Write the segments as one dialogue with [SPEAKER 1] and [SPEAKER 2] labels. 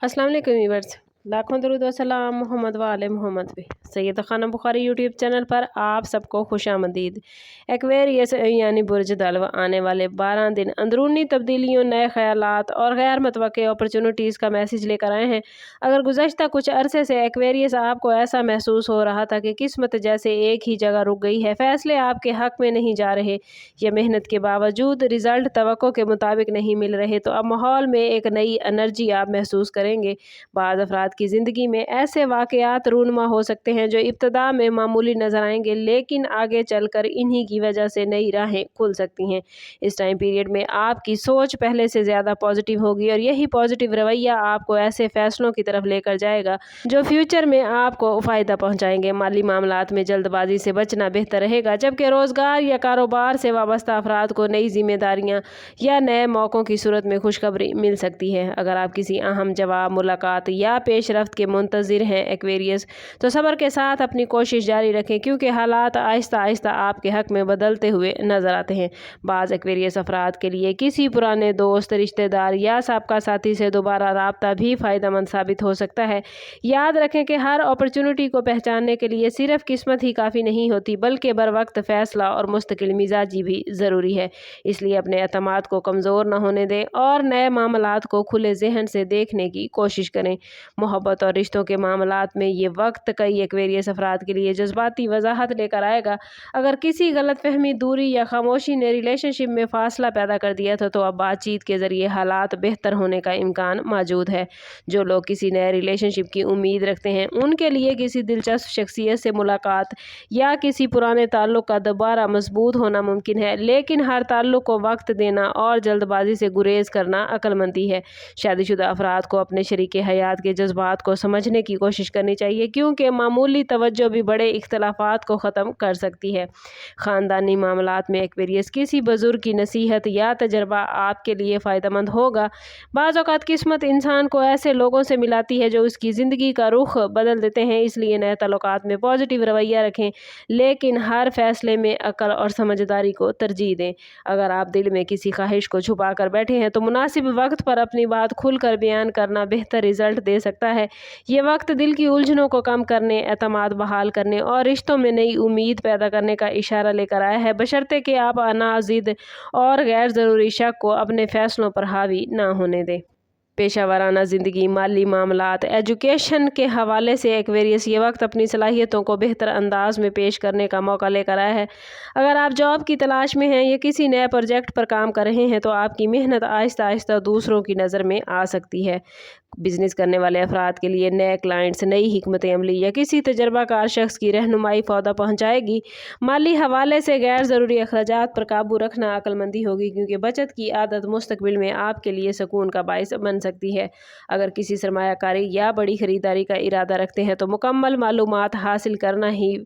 [SPEAKER 1] अस्सलाम वालेकुम व्यूअर्स, लाखों दरूद व सलाम मोहम्मद व आले मोहम्मद पे। सैयद खाना बुखारी यूट्यूब चैनल पर आप सबको खुशामदीद। एक्वेरियस यानी बुर्ज दल्व आने वाले 12 दिन अंदरूनी तब्दीलियों, नए ख्यालात और गैर मुतवक्के अपॉर्चुनिटीज़ का मैसेज लेकर आए हैं। अगर गुज़श्ता कुछ अरसे से एक्वेरियस आपको ऐसा महसूस हो रहा था कि किस्मत जैसे एक ही जगह रुक गई है, फ़ैसले आपके हक़ में नहीं जा रहे या मेहनत के बावजूद रिज़ल्ट तवक्को के मुताबिक नहीं मिल रहे, तो अब माहौल में एक नई एनर्जी आप महसूस करेंगे। बाज़ अफराद की ज़िंदगी में ऐसे वाक़यात रूनमा हो सकते हैं जो इब्तदा में मामूली नज़र आएंगे, लेकिन आगे चलकर इन्हीं की वजह से नई राहें खुल सकती हैं। इस टाइम पीरियड में आपकी सोच पहले से ज़्यादा पॉजिटिव होगी और यही पॉजिटिव रवैया आपको ऐसे फ़ैसलों की तरफ लेकर जाएगा जो फ्यूचर में आपको फ़ायदा पहुँचाएंगे। माली मामलात में जल्दबाजी से बचना बेहतर रहेगा, जबकि रोज़गार या कारोबार से वाबस्ता अफराद को नई जिम्मेदारियाँ या नए मौक़ों की सूरत में खुशखबरी मिल सकती है। अगर आप किसी अहम जवाब, मुलाकात या पेशरफ्त के मुंतज़िर हैं एक्वेरियस, तो सब्र के साथ अपनी कोशिश जारी रखें, क्योंकि हालात आहिस्ता आहिस्ता आपके हक़ में बदलते हुए नज़र आते हैं। बाज़ एक्वेरियस अफराद के लिए किसी पुराने दोस्त, रिश्तेदार या साबका साथी से दोबारा राब्ता भी फ़ायदेमंद साबित हो सकता है। याद रखें कि हर अपॉर्चुनिटी को पहचानने के लिए सिर्फ किस्मत ही काफ़ी नहीं होती, बल्कि बर वक्त फ़ैसला और मुस्तकिल मिजाजी भी ज़रूरी है। इसलिए अपने एतमाद को कमज़ोर न होने दें और नए मामलात को खुले जहन से देखने की कोशिश करें। मोहब्बत और रिश्तों के मामलात में ये वक्त कई एक्वेरियस अफराद के लिए जज्बाती वजाहत लेकर आएगा। अगर किसी गलतफहमी, दूरी या खामोशी ने रिलेशनशिप में फासला पैदा कर दिया था, तो अब बातचीत के ज़रिए हालात बेहतर होने का इम्कान मौजूद है। जो लोग किसी नए रिलेशनशिप की उम्मीद रखते हैं, उनके लिए किसी दिलचस्प शख्सियत से मुलाकात या किसी पुराने ताल्लुक़ का दोबारा मजबूत होना मुमकिन है, लेकिन हर ताल्लुक़ को वक्त देना और जल्दबाजी से गुरेज करना अक्लमंदी है। शादीशुदा अफराद को अपने शरीके हयात के जज्बात को समझने की कोशिश करनी चाहिए, क्योंकि मामूली तवज्जो भी बड़े इख्तलाफात को ख़त्म कर सकती है। ख़ानदानी मामलात में एक्वेरियस किसी बुज़ुर्ग की नसीहत या तजर्बा आपके लिए फ़ायदेमंद होगा। बाज़ औक़ात किस्मत इंसान को ऐसे लोगों से मिलाती है जो उसकी ज़िंदगी का रुख बदल देते हैं, इसलिए नए तल्लुक़ात में पॉजिटिव रवैया रखें, लेकिन हर फैसले में अक्ल और समझदारी को तरजीह दें। अगर आप दिल में किसी ख्वाहिश को छुपा कर बैठे हैं, तो मुनासिब वक्त पर अपनी बात खुलकर बयान करना बेहतर रिजल्ट दे सकता है। ये वक्त दिल की उलझनों को कम करने, एतमाद बहाल करने और रिश्तों में नई उम्मीद पैदा करने का इशारा लेकर आया है, बशर्ते कि आप अना, ज़िद और गैर ज़रूरी शक को अपने फ़ैसलों पर हावी ना होने दें। पेशा वाराना ज़िंदगी, माली मामलात, एजुकेशन के हवाले से एक्वेरियस ये वक्त अपनी सलाहियतों को बेहतर अंदाज में पेश करने का मौका लेकर आया है। अगर आप जॉब की तलाश में हैं या किसी नए प्रोजेक्ट पर काम कर रहे हैं, तो आपकी मेहनत आहिस्ता आहिस्ता दूसरों की नज़र में आ सकती है। बिज़नेस करने वाले अफराद के लिए नए क्लाइंट्स, नई हिकमत अमली या किसी तजर्बाकार शख्स की रहनुमाई फ़ायदा पहुँचाएगी। माली हवाले से गैर ज़रूरी अखराजात पर काबू रखना अक्लमंदी होगी, क्योंकि बचत की आदत मुस्तकबिल में आपके लिए सुकून का बाइस बन सकती है। अगर किसी सरमायाकारी या बड़ी ख़रीदारी का इरादा रखते हैं, तो मुकम्मल मालूमात हासिल करना ही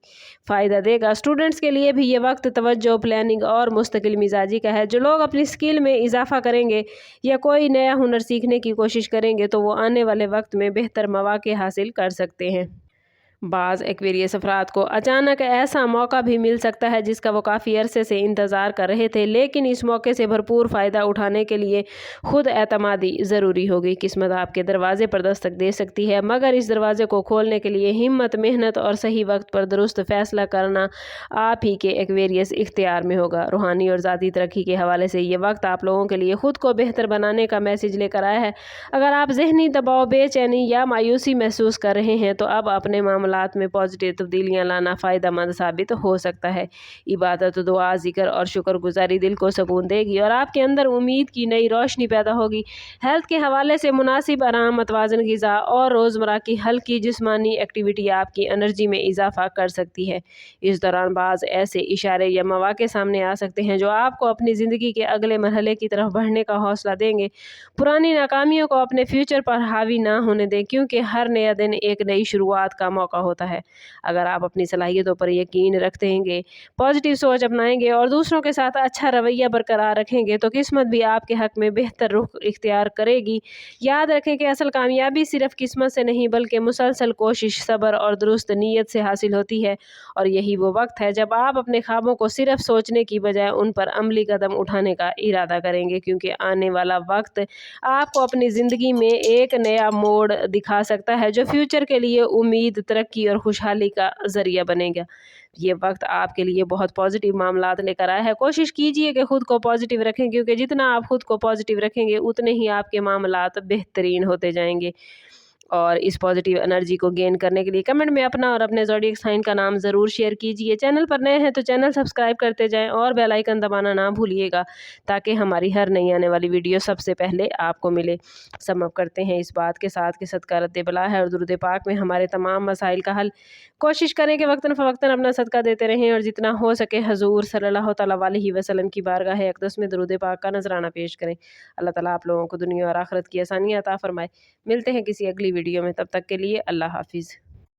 [SPEAKER 1] फ़ायदा देगा। स्टूडेंट्स के लिए भी ये वक्त तवज्जो, प्लानिंग और मुस्तकिल मिजाजी का है। जो लोग अपनी स्किल में इजाफा करेंगे या कोई नया हुनर सीखने की कोशिश करेंगे, तो वो आने वाले वक्त में बेहतर मौक़े हासिल कर सकते हैं। बाज़ एक्वेरियस अफराद को अचानक ऐसा मौका भी मिल सकता है जिसका वो काफ़ी अरसे से इंतज़ार कर रहे थे, लेकिन इस मौके से भरपूर फ़ायदा उठाने के लिए खुद एतमादी ज़रूरी होगी। किस्मत आपके दरवाज़े पर दस्तक दे सकती है, मगर इस दरवाज़े को खोलने के लिए हिम्मत, मेहनत और सही वक्त पर दुरुस्त फ़ैसला करना आप ही के एक्वेरियस इख्तियार में होगा। रूहानी और ज़ाती तरक्की के हवाले से ये वक्त आप लोगों के लिए ख़ुद को बेहतर बनाने का मैसेज लेकर आया है। अगर आप ज़हनी दबाव, बेचैनी या मायूसी महसूस कर रहे हैं, तो अब अपने मामलात में पॉजिटिव तब्दीलियां लाना फ़ायदेमंद साबित हो सकता है। इबादत, दुआ, ज़िक्र और शुक्रगुजारी दिल को सुकून देगी और आपके अंदर उम्मीद की नई रोशनी पैदा होगी। हेल्थ के हवाले से मुनासिब आराम, मतवाज़न ग़िज़ा और रोज़मर्रा की हल्की जिस्मानी एक्टिविटी आपकी एनर्जी में इजाफा कर सकती है। इस दौरान बाज़ ऐसे इशारे या मौक़े सामने आ सकते हैं जो आपको अपनी ज़िंदगी के अगले मरहले की तरफ बढ़ने का हौसला देंगे। पुरानी नाकामियों को अपने फ्यूचर पर हावी ना होने दें, क्योंकि हर नया दिन एक नई शुरुआत का मौका होता है। अगर आप अपनी सलाहियतों पर यकीन रखेंगे, पॉजिटिव सोच अपनाएंगे और दूसरों के साथ अच्छा रवैया बरकरार रखेंगे तो किस्मत भी आपके हक में बेहतर रुख इख्तियार करेगी। याद रखें कि असल कामयाबी सिर्फ किस्मत से नहीं बल्कि मुसलसल कोशिश, सब्र और दुरुस्त नीयत से हासिल होती है। और यही वो वक्त है जब आप अपने ख्वाबों को सिर्फ सोचने की बजाय उन पर अमली कदम उठाने का इरादा करेंगे, क्योंकि आने वाला वक्त आपको अपनी ज़िंदगी में एक नया मोड़ दिखा सकता है जो फ्यूचर के लिए उम्मीद, तरक्की और खुशहाली का ज़रिया बनेगा। ये वक्त आपके लिए बहुत पॉजिटिव मामलात लेकर आया है। कोशिश कीजिए कि खुद को पॉजिटिव रखें, क्योंकि जितना आप खुद को पॉजिटिव रखेंगे उतने ही आपके मामलात बेहतरीन होते जाएंगे। और इस पॉजिटिव एनर्जी को गेन करने के लिए कमेंट में अपना और अपने ज़ोडिएक साइन का नाम ज़रूर शेयर कीजिए। चैनल पर नए हैं तो चैनल सब्सक्राइब करते जाएं और बेल आइकन दबाना ना भूलिएगा, ताकि हमारी हर नई आने वाली वीडियो सबसे पहले आपको मिले। सम अप करते हैं इस बात के साथ कि सदका रद्द बला है और दुरूद पाक में हमारे तमाम मसाइल का हल। कोशिश करें कि वक्तन फ़वक्तन अपना सदका देते रहें और जितना हो सके हजूर सल्लल्लाहु तआला अलैहि वसल्लम की बारगाह अक़दस में दुरूद पाक का नजराना पेश करें। अल्लाह ताला आप लोगों को दुनिया और आखिरत की आसानियाँ अता फरमाए। मिलते हैं किसी अगली वीडियो में, तब तक के लिए अल्लाह हाफिज़।